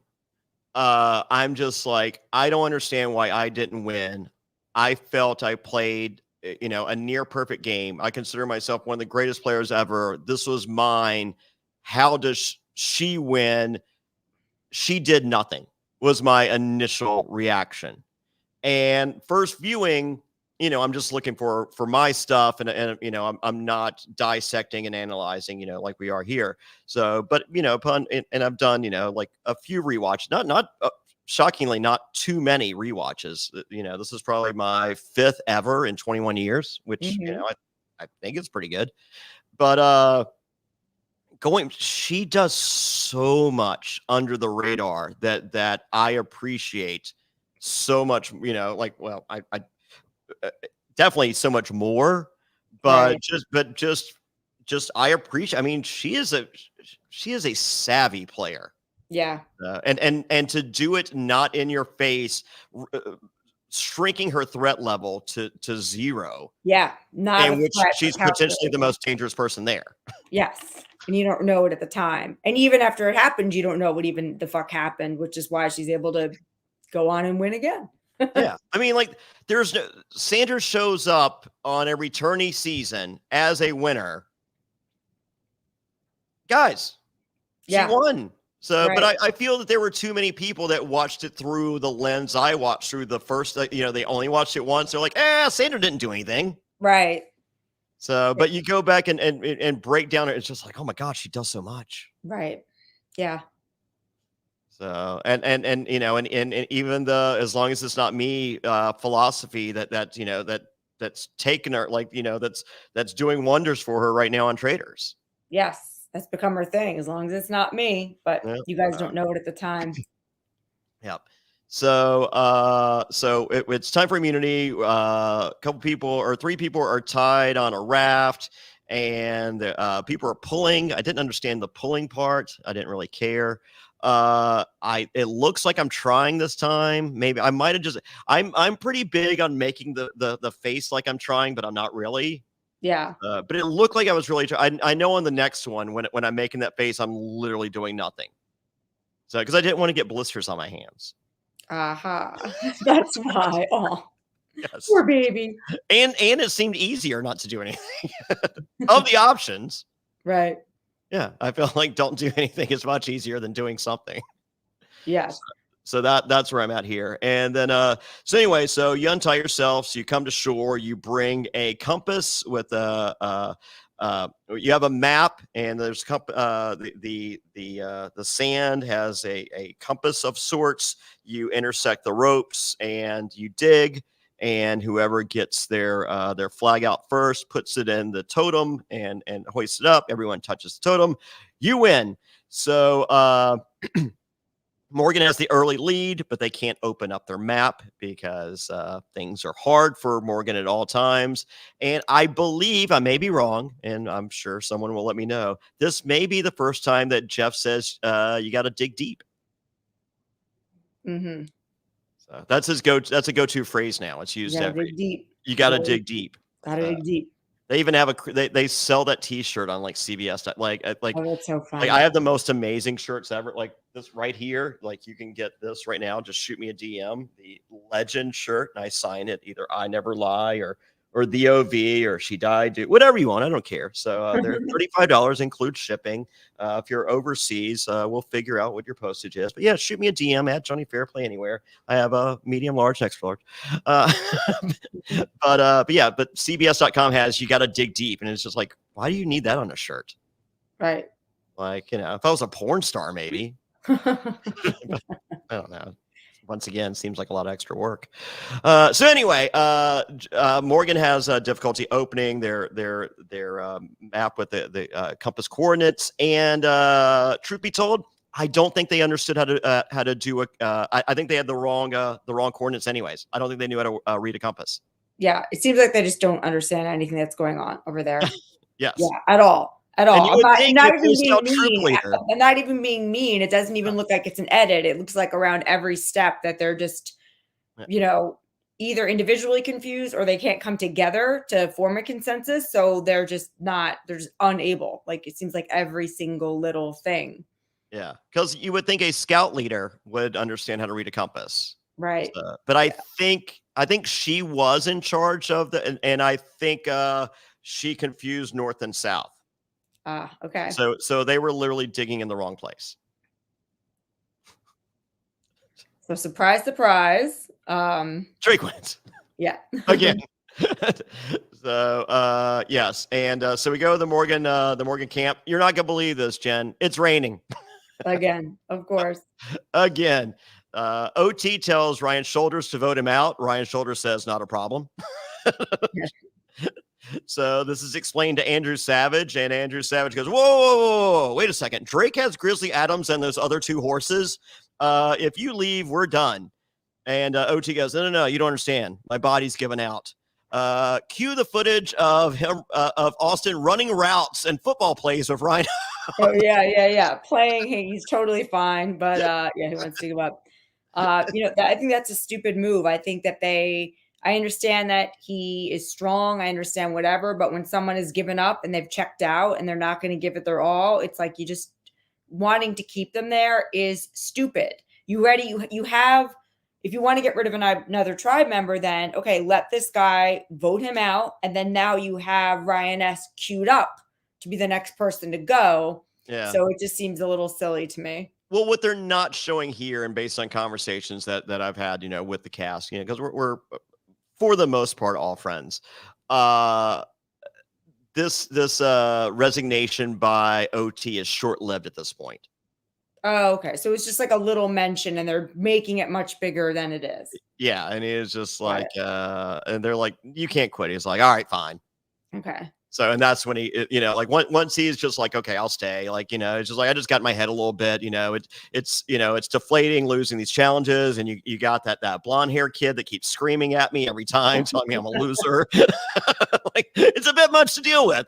I'm just like, I don't understand why I didn't win. I felt I played, a near perfect game. I consider myself one of the greatest players ever. This was mine. How does she win? She did nothing, was my initial reaction. And first viewing, I'm just looking for my stuff, and I'm not dissecting and analyzing, like we are here. So, but and I've done, like a few rewatches, not shockingly, not too many rewatches. This is probably my 5th ever in 21 years, which I think is pretty good. But she does so much under the radar that I appreciate so much. I definitely so much more, but just I appreciate. I mean, she is a savvy player. Yeah. And to do it not in your face, shrinking her threat level to 0. Yeah. Not in which she's potentially the most dangerous person there. Yes. And you don't know it at the time. And even after it happened, you don't know what even the fuck happened, which is why she's able to go on and win again. Yeah. I mean, like, Sanders shows up on every tourney season as a winner. Guys, she won. So, but I feel that there were too many people that watched it through the lens I watched through the first, they only watched it once. They're like, Sandra didn't do anything. Right. So, but you go back and break down it. It's just like, oh my gosh, she does so much. Right. Yeah. So, and even as long as it's not me, philosophy that's taken her, like, that's doing wonders for her right now on Traders. Yes. That's become her thing, as long as it's not me, but you guys don't know it at the time. Yep. So, it's time for immunity. A couple people, or 3 people, are tied on a raft, and people are pulling. I didn't understand the pulling part. I didn't really care. It looks like I'm trying this time. Maybe I might have just. I'm pretty big on making the face like I'm trying, but I'm not really. Yeah. But it looked like I was really trying. I know on the next one, when I'm making that face, I'm literally doing nothing. So, because I didn't want to get blisters on my hands. That's why. Oh, yes. Poor baby. And it seemed easier not to do anything of the options. Right. Yeah, I feel like don't do anything is much easier than doing something. Yes. So that's where I'm at here. And then so you untie yourself, so you come to shore, you bring a compass with you have a map, and there's the sand has a compass of sorts. You intersect the ropes and you dig, and whoever gets their flag out first puts it in the totem and hoists it up. Everyone touches the totem, you win. So Morgan has the early lead, but they can't open up their map because things are hard for Morgan at all times. And I believe, I may be wrong, and I'm sure someone will let me know, this may be the first time that Jeff says you got to dig deep. Mm-hmm. So that's a go-to phrase now. It's used every. Dig deep. You got to dig deep. Gotta dig deep. They even have they sell that T-shirt on like CBS. Like Oh, that's so funny. like I have the most amazing shirts ever. Like this right here. Like you can get this right now. Just shoot me a DM. The Legend shirt, and I sign it. Either I Never Lie or the OV or She Died, dude, whatever you want. I don't care. So they're $35, includes shipping. If you're overseas, we'll figure out what your postage is. But yeah, shoot me a DM at Jonny Fairplay anywhere. I have a medium, large, extra large. But CBS.com has, you got to dig deep. And it's just like, why do you need that on a shirt? Right. Like, if I was a porn star, maybe. I don't know. Once again, seems like a lot of extra work. So anyway, Morgan has difficulty opening their map with the compass coordinates, and truth be told, I don't think they understood how to do I think they had the wrong coordinates anyways. I don't think they knew how to read a compass. Yeah, it seems like they just don't understand anything that's going on over there. Yes. Yeah, at all. At all. And I'm not even being mean. I'm not even being mean. It doesn't even look like it's an edit. It looks like around every step that they're just, either individually confused or they can't come together to form a consensus. So they're just unable. Like it seems like every single little thing. Yeah, because you would think a scout leader would understand how to read a compass. Right. But I think she was in charge of and I think she confused north and south. Okay. So they were literally digging in the wrong place. So surprise. Drake wins. Yeah. Again. So yes. And so we go to the Morgan camp. You're not gonna believe this, Jen. It's raining. Again, of course. Again. OT tells Ryan Shoulders to vote him out. Ryan Shoulders says not a problem. So this is explained to Andrew Savage, and Andrew Savage goes, whoa, wait a second. Drake has Grizzly Adams and those other two horses. If you leave, we're done. And OT goes, no, you don't understand. My body's given out. Cue the footage of him, of Austin running routes and football plays with Ryan. Oh, yeah. Playing, he's totally fine. But he wants to give up. I think that's a stupid move. I think that I understand that he is strong. I understand whatever. But when someone has given up and they've checked out and they're not going to give it their all, it's like you just wanting to keep them there is stupid. You have, if you want to get rid of another tribe member, then, okay, let this guy vote him out. And then now you have Ryan S. queued up to be the next person to go. Yeah. So it just seems a little silly to me. Well, what they're not showing here, and based on conversations that I've had, with the cast, because we're for the most part all friends. This resignation by OT is short-lived at this point. Oh, okay. So it's just like a little mention, and they're making it much bigger than it is. Yeah, and it's just like, and they're like, you can't quit. He's like, all right, fine. Okay. So, and that's when he, like once he's just like, okay, I'll stay. Like, it's just like, I just got in my head a little bit, it's deflating losing these challenges. And you got that blonde hair kid that keeps screaming at me every time, telling me I'm a loser. Like, it's a bit much to deal with.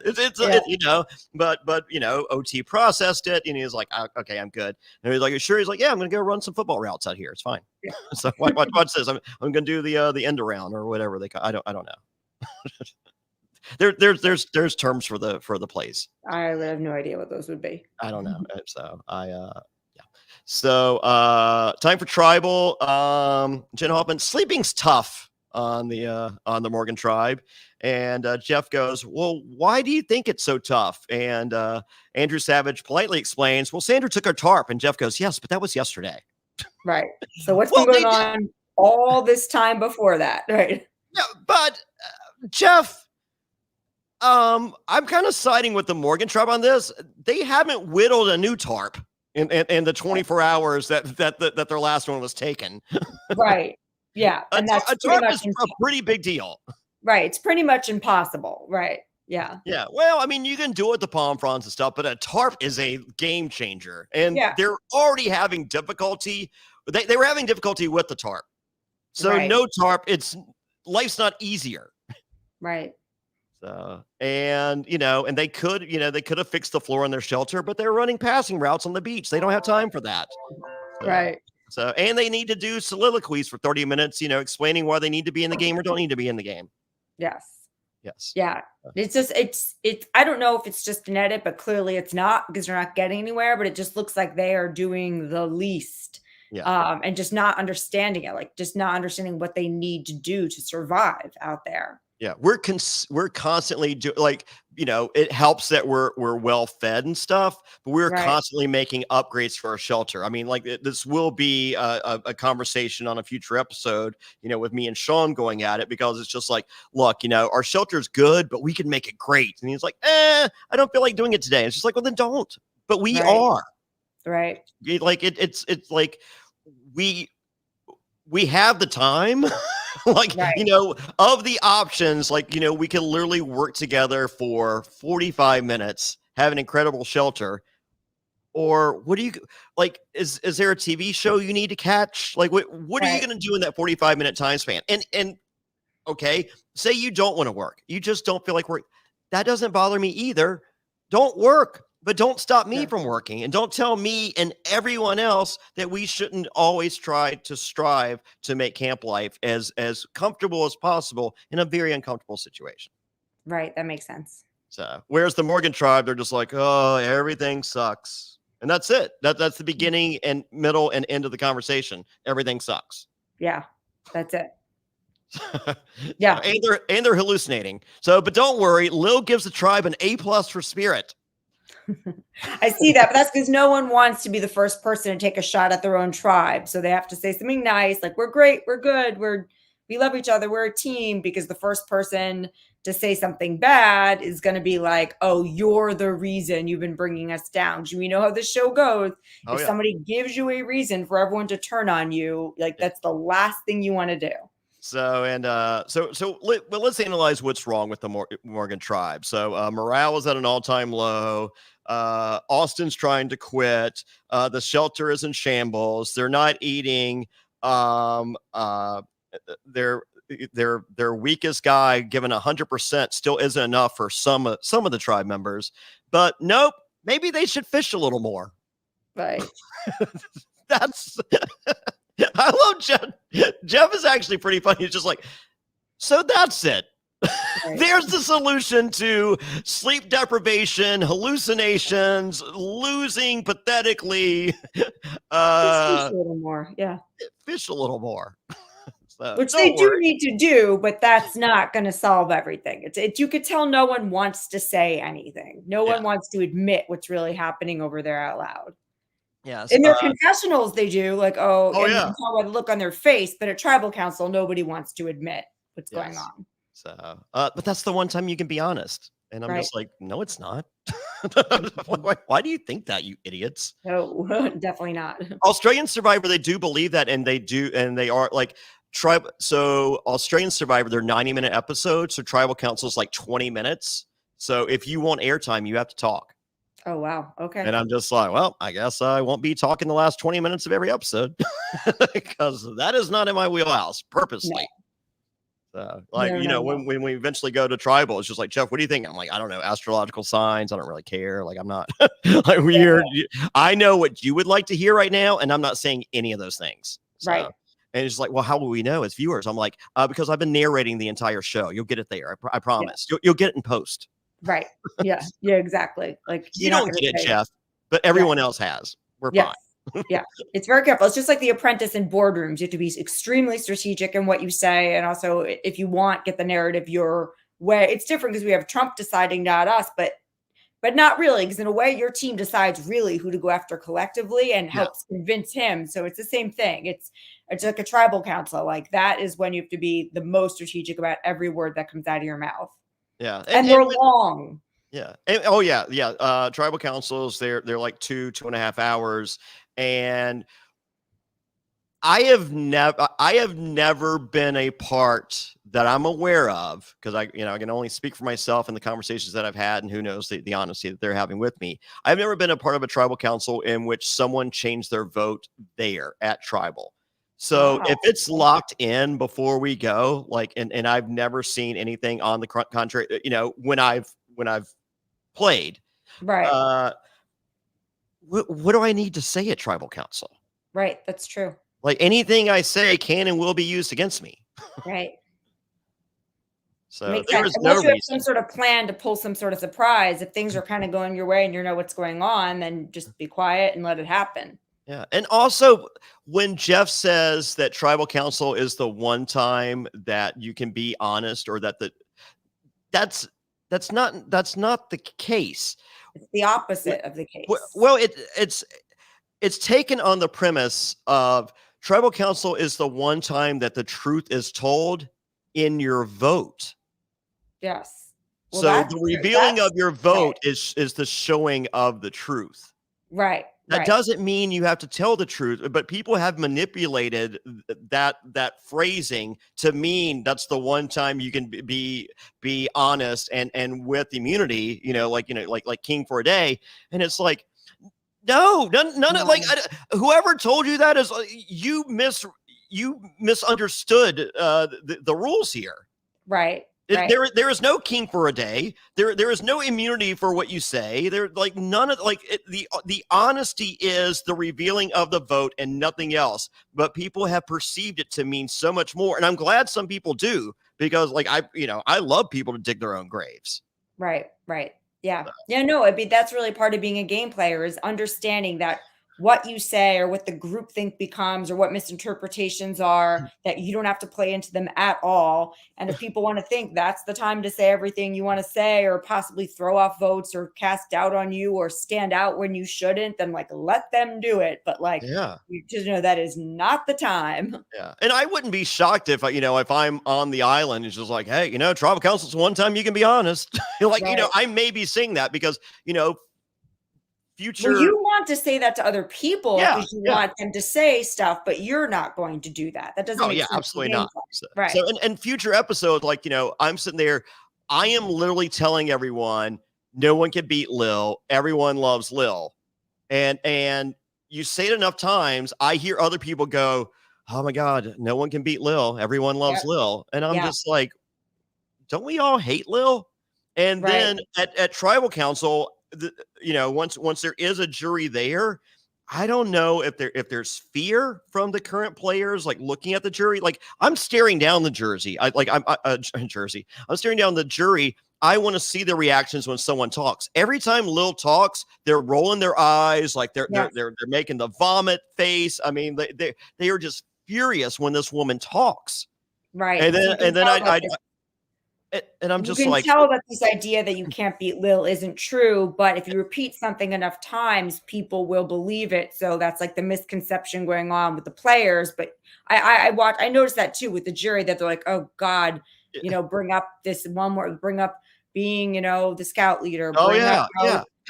But OT processed it and he was like, okay, I'm good. And he's like, you sure? He's like, yeah, I'm going to go run some football routes out here. It's fine. Yeah. So watch this. I'm going to do the end around or whatever they call. I don't know. There's terms for the plays. I would have no idea what those would be. I don't know. So So time for tribal. Jenn Hoffman, sleeping's tough on the Morgan tribe. And Jeff goes, well, why do you think it's so tough? And Andrew Savage politely explains, well, Sandra took our tarp. And Jeff goes, yes, but that was yesterday. Right. So what's been going on all this time before that? Right. Yeah, but Jeff, I'm kind of siding with the Morgan tribe on this. They haven't whittled a new tarp in the 24 hours that their last one was taken. Right. Yeah. And that's a tarp is a pretty big deal. Right. It's pretty much impossible. Right. Yeah. Yeah. Well, I mean, you can do it with the palm fronds and stuff, but a tarp is a game changer. And they're already having difficulty. They were having difficulty with the tarp. So no tarp, life's not easier. Right. So, and they could have fixed the floor in their shelter, but they're running passing routes on the beach. They don't have time for that. Right. So, and they need to do soliloquies for 30 minutes, explaining why they need to be in the game or don't need to be in the game. Yes. Yes. Yeah. It's just, I don't know if it's just an edit, but clearly it's not because they're not getting anywhere, but it just looks like they are doing the least. Yeah. And just not understanding it, like just not understanding what they need to do to survive out there. Yeah, we're constantly like, it helps that we're well fed and stuff, but we're Right. constantly making upgrades for our shelter. I mean, like this will be a conversation on a future episode, with me and Sean going at it, because it's just like, look, our shelter's good, but we can make it great. And he's like, I don't feel like doing it today. It's just like, well, then don't. But we are. Right. Like it's like we have the time. Like, Right. of the options, like, we can literally work together for 45 minutes, have an incredible shelter. Or what do you like? Is there a TV show you need to catch? Like, what are you Right. going to do in that 45-minute time span? And okay, say you don't want to work. You just don't feel like work. That doesn't bother me either. Don't work, but don't stop me Yeah. from working. And don't tell me and everyone else that we shouldn't always try to strive to make camp life as comfortable as possible in a very uncomfortable situation. Right. That makes sense. So whereas the Morgan tribe, they're just like, oh, everything sucks. And that's it. That's the beginning and middle and end of the conversation. Everything sucks. Yeah. That's it. Yeah. And they're hallucinating. So, but don't worry, Lil gives the tribe an A+ for spirit. I see that, but that's because no one wants to be the first person to take a shot at their own tribe. So they have to say something nice, like, we're great, we're good, we love each other, we're a team, because the first person to say something bad is going to be like, oh, you're the reason you've been bringing us down. We know how this show goes. If somebody gives you a reason for everyone to turn on you, like that's the last thing you want to do. So, let's analyze what's wrong with the Morgan tribe. So, morale is at an all-time low. Austin's trying to quit. The shelter is in shambles. They're not eating. Their weakest guy, given 100%, still isn't enough for some of the tribe members. But nope, maybe they should fish a little more. Right. That's. I love Jeff. Jeff is actually pretty funny. He's just like, so that's it. Right. There's the solution to sleep deprivation, hallucinations, losing pathetically. Fish a little more. Yeah. Fish a little more. So, which they do need to do, but that's not going to solve everything. You could tell no one wants to say anything. No one wants to admit what's really happening over there out loud. Yes. In their confessionals, they do, like, you can tell by the look on their face, but at tribal council, nobody wants to admit what's going on. So, but that's the one time you can be honest. And I'm just like, no, it's not. Why do you think that, you idiots? No, definitely not. Australian Survivor, they do believe that, and they are like tribe. So Australian Survivor, they're 90-minute episodes. So tribal council is like 20 minutes. So if you want airtime, you have to talk. Oh, wow. Okay. And I'm just like, well, I guess I won't be talking the last 20 minutes of every episode because that is not in my wheelhouse purposely. No. So, when we eventually go to tribal, it's just like, Jeff, what do you think? I'm like, I don't know, astrological signs. I don't really care. Like, I'm not like weird. I know what you would like to hear right now, and I'm not saying any of those things. So, right. And it's like, well, how will we know as viewers? I'm like, because I've been narrating the entire show. You'll get it there. I promise. Yeah. You'll get it in post. Right. Yeah. Yeah, exactly. Like you don't get it, Jeff, but everyone else has. We're fine. Yeah. It's very careful. It's just like The Apprentice in boardrooms. You have to be extremely strategic in what you say. And also, if you get the narrative your way, it's different because we have Trump deciding, not us, but not really, because in a way, your team decides really who to go after collectively and helps convince him. So it's the same thing. It's like a tribal council. Like that is when you have to be the most strategic about every word that comes out of your mouth. Yeah. And they're long. Yeah. Tribal councils, they're like 2.5 hours. And I have never been a part that I'm aware of, because I can only speak for myself and the conversations that I've had, and who knows the honesty that they're having with me. I've never been a part of a tribal council in which someone changed their vote there at tribal. So if it's locked in before we go, like, and I've never seen anything on the contrary, when I've played, right. What do I need to say at tribal council? Right. That's true. Like anything I say can and will be used against me. Right. So Makes there sense. is no Unless you have some reason. sort of plan to pull some sort of surprise. If things are kind of going your way and you know what's going on, then just be quiet and let it happen. Yeah. And also, when Jeff says that tribal council is the one time that you can be honest, or that's not the case. It's the opposite of the case. Well, it's taken on the premise of tribal council is the one time that the truth is told in your vote. Yes. Well, So that's the true. revealing of your vote right. is the showing of the truth. Right. That doesn't mean you have to tell the truth, but people have manipulated that phrasing to mean that's the one time you can be honest and with immunity, like king for a day. And it's like, no, none of whoever told you that is you misunderstood the rules here. Right. There is no king for a day. There is no immunity for what you say. There like none of the honesty is the revealing of the vote and nothing else. But people have perceived it to mean so much more, and I'm glad some people do, because I love people to dig their own graves. Right. Yeah. Yeah. No, that's really part of being a game player, is understanding that what you say or what the group think becomes or what misinterpretations are, that you don't have to play into them at all. And if people want to think that's the time to say everything you want to say, or possibly throw off votes or cast doubt on you or stand out when you shouldn't, then let them do it. But you just know that is not the time. Yeah. And I wouldn't be shocked if I'm on the island, it's just like, hey, tribal council's one time you can be honest. I may be saying that because, future. Well, you want to say that to other people because you want them to say stuff, but you're not going to do that. That doesn't make sense. Absolutely not. Right. So, and future episodes, I'm sitting there, I am literally telling everyone, no one can beat Lil. Everyone loves Lil. And you say it enough times, I hear other people go, oh my God, no one can beat Lil. Everyone loves Lil. And I'm just like, don't we all hate Lil? And then at tribal council, once there is a jury there, I don't know if there's fear from the current players, looking at the jury. I'm staring down the jersey. I'm staring down the jury. I want to see the reactions when someone talks. Every time Lil talks, they're rolling their eyes, they're making the vomit face. I mean, they are just furious when this woman talks. Right. And then I'm just you can tell that this idea that you can't beat Lil isn't true, but if you repeat something enough times, people will believe it. So that's the misconception going on with the players. But I noticed that too with the jury, that they're like, oh God, bring up this one more, bring up being, the scout leader.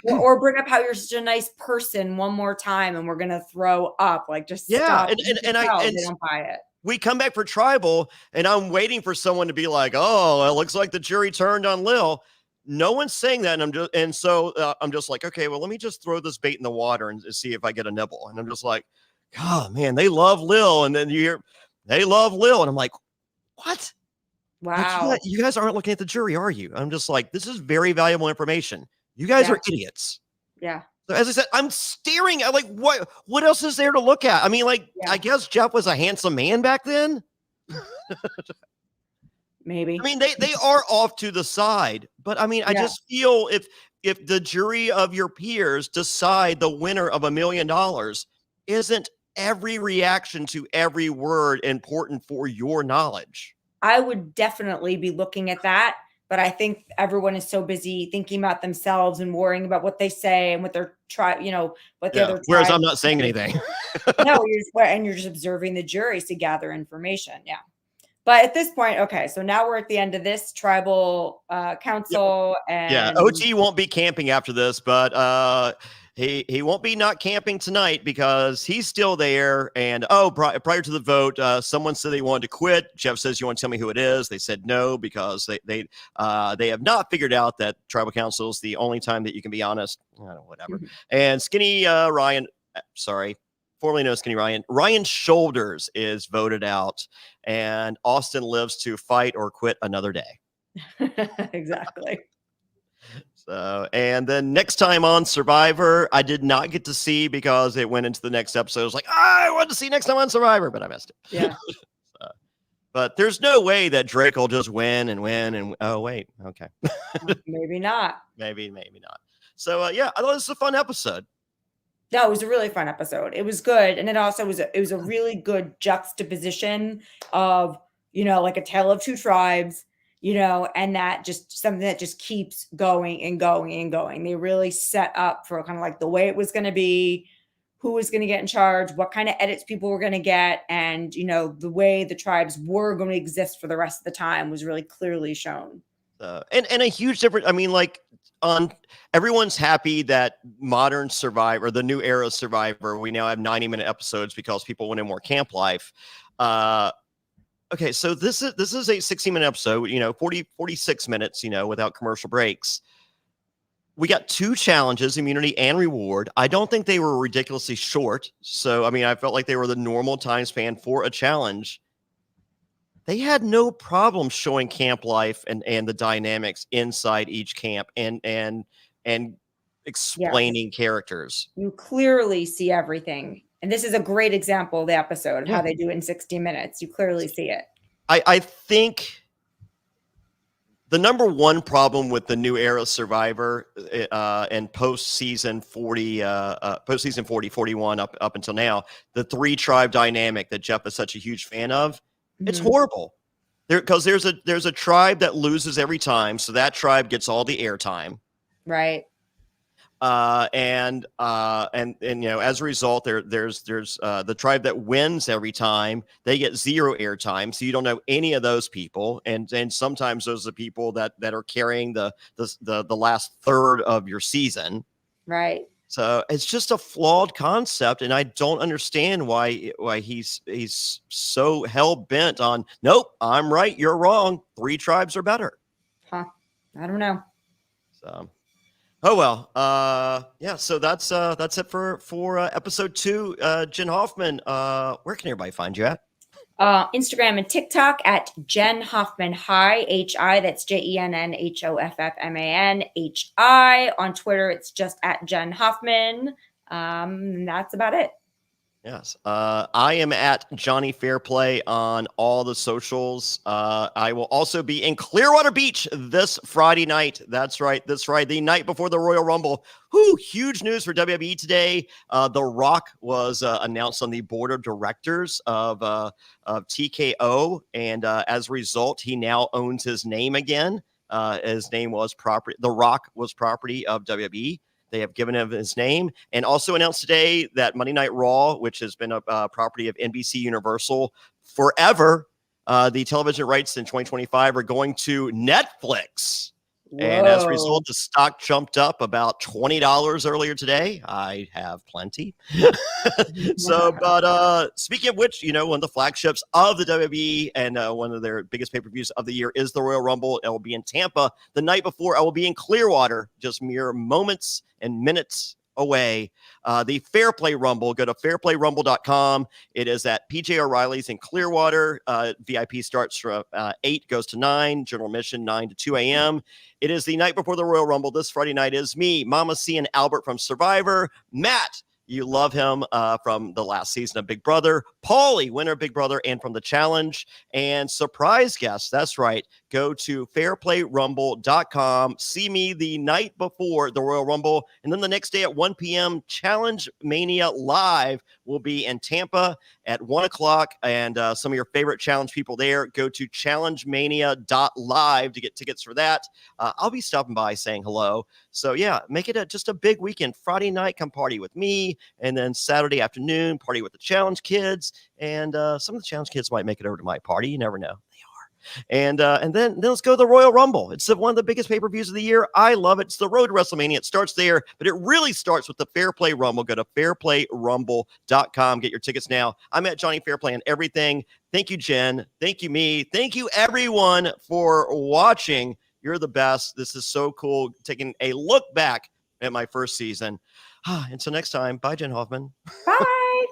Or bring up how you're such a nice person one more time, and we're gonna throw up. Stop. And they don't buy it. We come back for tribal, and I'm waiting for someone to be like, oh, it looks like the jury turned on Lil. No one's saying that. And so I'm just like, okay, well, let me just throw this bait in the water and see if I get a nibble. And I'm just like, God, man, they love Lil. And then you hear, they love Lil. And I'm like, what? Wow. You guys aren't looking at the jury, are you? I'm just like, this is very valuable information. You guys are idiots. Yeah. So as I said, I'm staring at what else is there to look at? I mean, I guess Jeff was a handsome man back then. Maybe. I mean, they are off to the side, but I mean, I just feel if the jury of your peers decide the winner of $1 million, isn't every reaction to every word important for your knowledge? I would definitely be looking at that. But I think everyone is so busy thinking about themselves and worrying about what they say and what they're what the other. Whereas I'm not saying anything. No, you're just observing the juries to gather information. Yeah. But at this point, okay, so now we're at the end of this tribal council, and OT won't be camping after this, but he won't be not camping tonight because he's still there. And prior to the vote, someone said they wanted to quit. Jeff says, "You want to tell me who it is?" They said no because they have not figured out that tribal council is the only time that you can be honest. Whatever. Mm-hmm. And Skinny Ryan, formerly known as Skinny Ryan Shoulders is voted out, and Austin lives to fight or quit another day. Exactly. So, and then next time on Survivor, I did not get to see because it went into the next episode. I was like, I want to see next time on Survivor, but I missed it. Yeah. But there's no way that Drake will just win and oh wait, okay. Maybe not. Maybe not. So yeah, I thought this was a fun episode. No, it was a really fun episode. It was good, and it also was a really good juxtaposition of, like a tale of two tribes, and that just something that just keeps going and going and going. They really set up for kind of like the way it was going to be, who was going to get in charge, what kind of edits people were going to get, and the way the tribes were going to exist for the rest of the time was really clearly shown. And a huge difference. I mean, like, everyone's happy that modern Survivor, the new era Survivor, we now have 90-minute episodes because people want in more camp life. Okay, so this is a 60-minute episode, 46 minutes, without commercial breaks. We got 2 challenges, immunity and reward. I don't think they were ridiculously short. So, I mean, I felt like they were the normal time span for a challenge. They had no problem showing camp life and the dynamics inside each camp and explaining characters. You clearly see everything. And this is a great example of the episode of how they do it in 60 minutes. You clearly see it. I think the number one problem with the new era Survivor and postseason 40, 41 up until now, the 3-tribe dynamic that Jeff is such a huge fan of, it's horrible. Because there's a tribe that loses every time, so that tribe gets all the airtime. Right. And as a result, there's the tribe that wins every time, they get 0 airtime, so you don't know any of those people, and sometimes those are the people that are carrying the last third of your season. Right. So it's just a flawed concept, and I don't understand why he's so hell bent on, nope, I'm right, you're wrong, 3 tribes are better. Huh? I don't know. So, oh well, yeah. So that's it for episode 2. Jenn Hoffman, where can everybody find you at? Instagram and TikTok at Jenn Hoffman Hi, H-I. That's JENNHOFFMANHI. On Twitter, it's just at Jenn Hoffman. And that's about it. Yes. I am at Jonny Fairplay on all the socials. I will also be in Clearwater Beach this Friday night. That's right. This Friday, the night before the Royal Rumble. Huge news for WWE today. The Rock was announced on the board of directors of TKO. And as a result, he now owns his name again. His name was property. The Rock was property of WWE. They have given him his name, and also announced today that Monday Night Raw, which has been a property of NBC Universal forever, the television rights in 2025 are going to Netflix. Whoa. And as a result, the stock jumped up about $20 earlier today. I have plenty. So, but speaking of which, one of the flagships of the WWE and one of their biggest pay-per-views of the year is the Royal Rumble. It will be in Tampa the night before. I will be in Clearwater, just mere moments and minutes away. The Fairplay Rumble, go to fairplayrumble.com. It is at PJ O'Reilly's in Clearwater. VIP starts from 8, goes to 9, general admission 9 to 2 a.m. It is the night before the Royal Rumble. This Friday night is me, Mama C, and Albert from Survivor. Matt, you love him from the last season of Big Brother. Paulie, winner of Big Brother and from the Challenge. And surprise guest, that's right. Go to fairplayrumble.com. See me the night before the Royal Rumble. And then the next day at 1 p.m., Challenge Mania Live will be in Tampa at 1 o'clock. And some of your favorite challenge people there, go to challengemania.live to get tickets for that. I'll be stopping by saying hello. So, yeah, make it just a big weekend. Friday night, come party with me. And then Saturday afternoon, party with the Challenge kids. And some of the Challenge kids might make it over to my party. You never know. And then let's go to the Royal Rumble. It's one of the biggest pay-per-views of the year. I love it. It's the road to WrestleMania. It starts there, but it really starts with the Fairplay Rumble. Go to fairplayrumble.com. Get your tickets now. I'm at Jonny Fairplay and everything. Thank you, Jen. Thank you, me. Thank you, everyone, for watching. You're the best. This is so cool. Taking a look back at my first season. Until next time, bye, Jenn Hoffman. Bye.